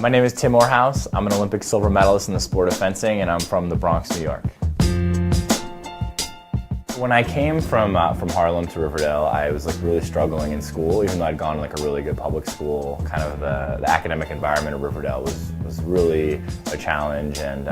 My name is Tim Morehouse. I'm an Olympic silver medalist in the sport of fencing, and I'm from the Bronx, New York. When I came from Harlem to Riverdale, I was really struggling in school, even though I'd gone to a really good public school. Kind of the academic environment of Riverdale was really a challenge. And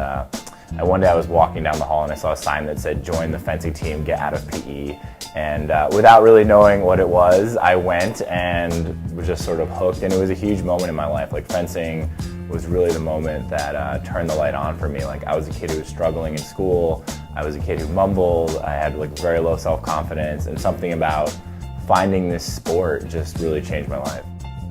one day I was walking down the hall and I saw a sign that said, "Join the fencing team, get out of PE." And without really knowing what it was, I went and was just sort of hooked. And it was a huge moment in my life. Fencing was really the moment that turned the light on for me. I was a kid who was struggling in school. I was a kid who mumbled. I had very low self-confidence, and something about finding this sport just really changed my life.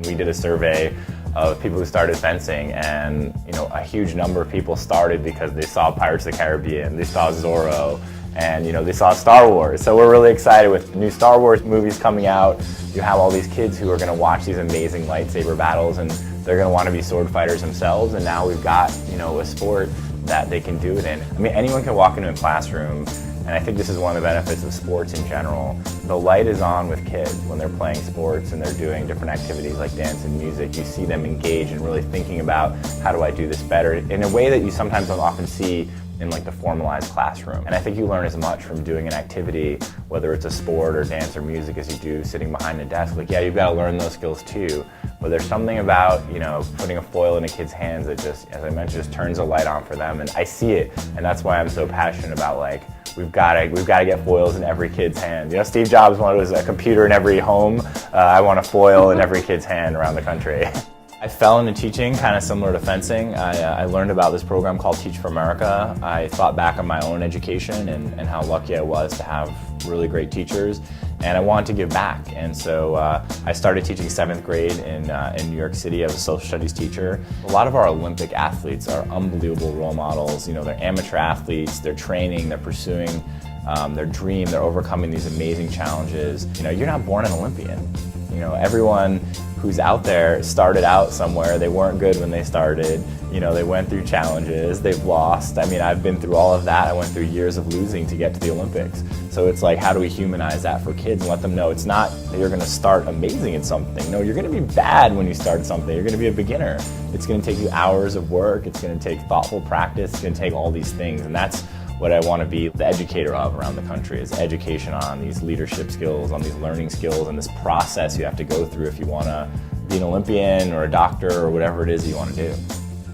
We did a survey of people who started fencing, and a huge number of people started because they saw Pirates of the Caribbean, they saw Zorro, and they saw Star Wars. So we're really excited with new Star Wars movies coming out. You have all these kids who are going to watch these amazing lightsaber battles, and they're going to want to be sword fighters themselves. And now we've got a sport that they can do it in. I mean, anyone can walk into a classroom, and I think this is one of the benefits of sports in general. The light is on with kids when they're playing sports and they're doing different activities like dance and music. You see them engage and really thinking about, how do I do this better, in a way that you sometimes don't often see in the formalized classroom. And I think you learn as much from doing an activity, whether it's a sport or dance or music, as you do sitting behind a desk. Yeah, you've got to learn those skills too, but there's something about putting a foil in a kid's hands that just, as I mentioned, just turns a light on for them. And I see it, and that's why I'm so passionate about we've got to get foils in every kid's hand. Steve Jobs wanted a computer in every home. I want a foil in every kid's hand around the country. I fell into teaching, kind of similar to fencing. I learned about this program called Teach for America. I thought back on my own education and how lucky I was to have really great teachers, and I wanted to give back. And so I started teaching 7th grade in New York City. I was a social studies teacher. A lot of our Olympic athletes are unbelievable role models. They're amateur athletes, they're training, they're pursuing their dream, they're overcoming these amazing challenges. You're not born an Olympian. Everyone who's out there started out somewhere. They weren't good when they started. They went through challenges, they've lost. I mean, I've been through all of that. I went through years of losing to get to the Olympics. So it's how do we humanize that for kids and let them know it's not that you're going to start amazing at something. No, you're going to be bad when you start something. You're going to be a beginner. It's going to take you hours of work. It's going to take thoughtful practice. It's going to take all these things. And that's what I want to be the educator of around the country, is education on these leadership skills, on these learning skills, and this process you have to go through if you want to be an Olympian or a doctor or whatever it is you want to do.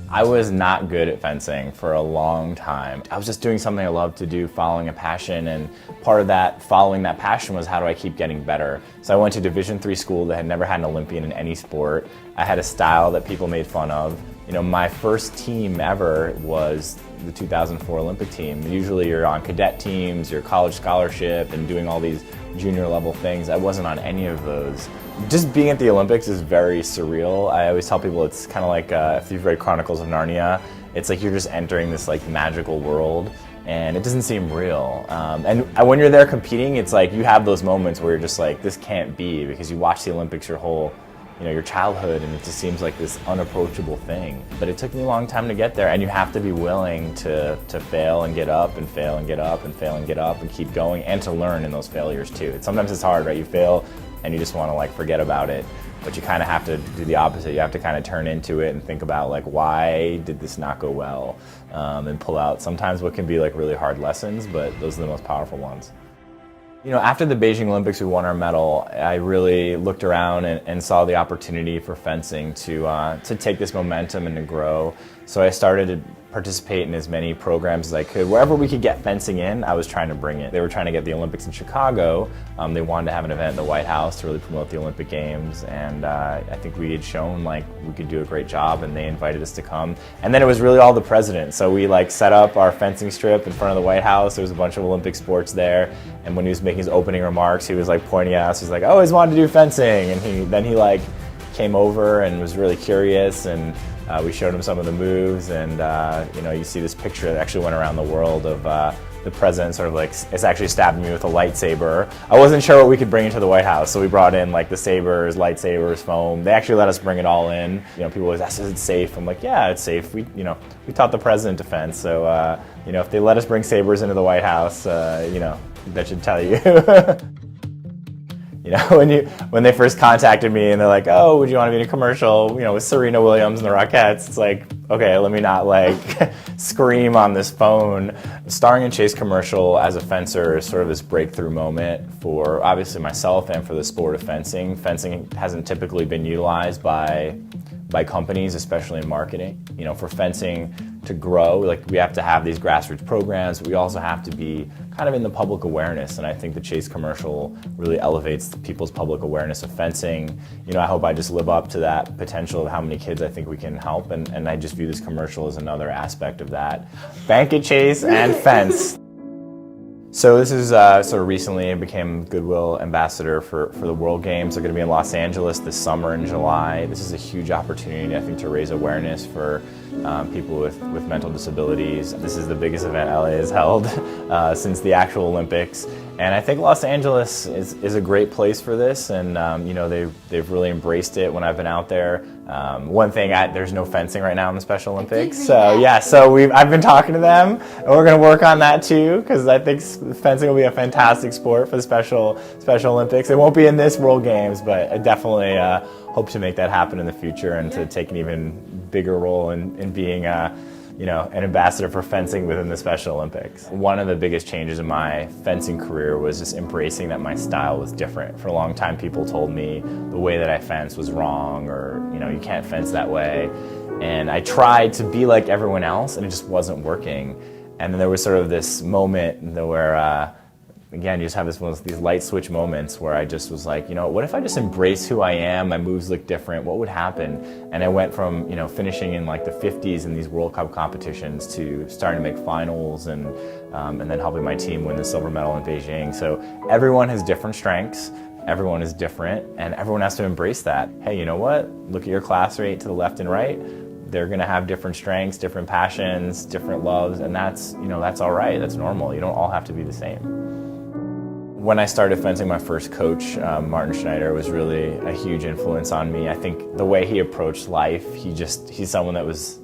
I was not good at fencing for a long time. I was just doing something I loved to do, following a passion, and part of that, following that passion, was how do I keep getting better? So I went to Division III school that had never had an Olympian in any sport. I had a style that people made fun of. My first team ever was the 2004 Olympic team. Usually you're on cadet teams, you're college scholarship, and doing all these junior level things. I wasn't on any of those. Just being at the Olympics is very surreal. I always tell people it's kind of like, if you've read Chronicles of Narnia, it's like you're just entering this magical world, and it doesn't seem real. And when you're there competing, it's you have those moments where you're just this can't be, because you watch the Olympics your whole your childhood, and it just seems like this unapproachable thing. But it took me a long time to get there, and you have to be willing to fail and get up, and fail and get up, and fail and get up, and keep going, and to learn in those failures too. Sometimes it's hard, right? You fail and you just want to forget about it, but you kind of have to do the opposite. You have to kind of turn into it and think about why did this not go well, and pull out sometimes what can be really hard lessons, but those are the most powerful ones. After the Beijing Olympics, we won our medal. I really looked around and saw the opportunity for fencing to take this momentum and to grow. So I started to participate in as many programs as I could. Wherever we could get fencing in, I was trying to bring it. They were trying to get the Olympics in Chicago. They wanted to have an event in the White House to really promote the Olympic Games, and I think we had shown we could do a great job, and they invited us to come. And then it was really all the president. So we set up our fencing strip in front of the White House. There was a bunch of Olympic sports there, and when he was making his opening remarks, he was pointing at us. He's I always wanted to do fencing, and then he came over and was really curious, and we showed him some of the moves, and you see this picture that actually went around the world of the president it's actually stabbing me with a lightsaber. I wasn't sure what we could bring into the White House, so we brought in the sabers, lightsabers, foam. They actually let us bring it all in. People always ask, is it safe? I'm yeah, it's safe. We taught the president to fence, so if they let us bring sabers into the White House, that should tell you. when they first contacted me and they're like, oh, would you want to be in a commercial, with Serena Williams and the Rockettes? It's like, okay, let me not scream on this phone. Starring in Chase commercial as a fencer is sort of this breakthrough moment for obviously myself and for the sport of fencing. Fencing hasn't typically been utilized by companies, especially in marketing. For fencing to grow, we have to have these grassroots programs, but we also have to be kind of in the public awareness, and I think the Chase commercial really elevates people's public awareness of fencing. I hope I just live up to that potential of how many kids I think we can help, and I just view this commercial as another aspect of that. Bank at Chase and fence. So this is sort of recently I became Goodwill ambassador for the World Games. They're going to be in Los Angeles this summer in July. This is a huge opportunity, I think, to raise awareness for people with mental disabilities. This is the biggest event LA has held since the actual Olympics. And I think Los Angeles is a great place for this, and they've really embraced it when I've been out there. One thing, there's no fencing right now in the Special Olympics, so I've been talking to them, and we're going to work on that too, because I think fencing will be a fantastic sport for the Special Olympics. It won't be in this World Games, but I definitely hope to make that happen in the future and to take an even bigger role in being an ambassador for fencing within the Special Olympics. One of the biggest changes in my fencing career was just embracing that my style was different. For a long time, people told me the way that I fenced was wrong, or you can't fence that way. And I tried to be like everyone else, and it just wasn't working. And then there was sort of this moment where, again, you just have these light switch moments where I just was like, what if I just embrace who I am? My moves look different. What would happen? And I went from finishing in the 50s in these World Cup competitions to starting to make finals and then helping my team win the silver medal in Beijing. So everyone has different strengths. Everyone is different, and everyone has to embrace that. Hey, you know what? Look at your classmate to the left and right. They're going to have different strengths, different passions, different loves, and that's all right. That's normal. You don't all have to be the same. When I started fencing, my first coach, Martin Schneider, was really a huge influence on me. I think the way he approached life, he's someone that was,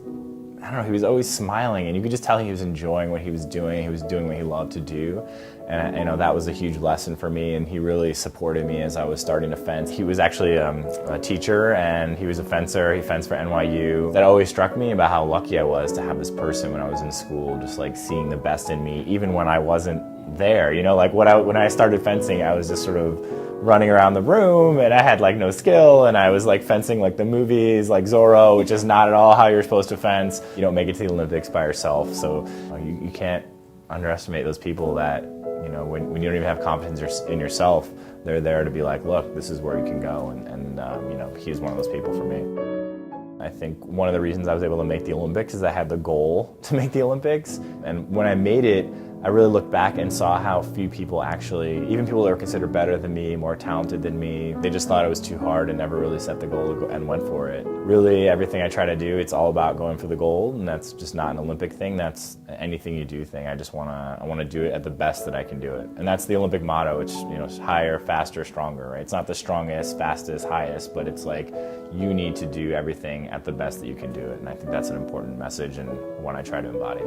he was always smiling, and you could just tell he was enjoying what he was doing. He was doing what he loved to do. And that was a huge lesson for me, and he really supported me as I was starting to fence. He was actually a teacher, and he was a fencer. He fenced for NYU. That always struck me about how lucky I was to have this person when I was in school, just seeing the best in me, even when I wasn't there. When I started fencing, I was just sort of running around the room, and I had no skill, and I was fencing the movies, like Zorro, which is not at all how you're supposed to fence. You don't make it to the Olympics by yourself, so you can't underestimate those people that when you don't even have confidence in yourself, they're there to be like, look, this is where you can go, and he's one of those people for me. I think one of the reasons I was able to make the Olympics is I had the goal to make the Olympics, and when I made it, I really looked back and saw how few people actually, even people that were considered better than me, more talented than me, they just thought it was too hard and never really set the goal to go and went for it. Really, everything I try to do, it's all about going for the gold, and that's just not an Olympic thing. That's anything you do thing. I want to do it at the best that I can do it, and that's the Olympic motto. It's higher, faster, stronger. Right? It's not the strongest, fastest, highest, but it's you need to do everything at the best that you can do it, and I think that's an important message and one I try to embody.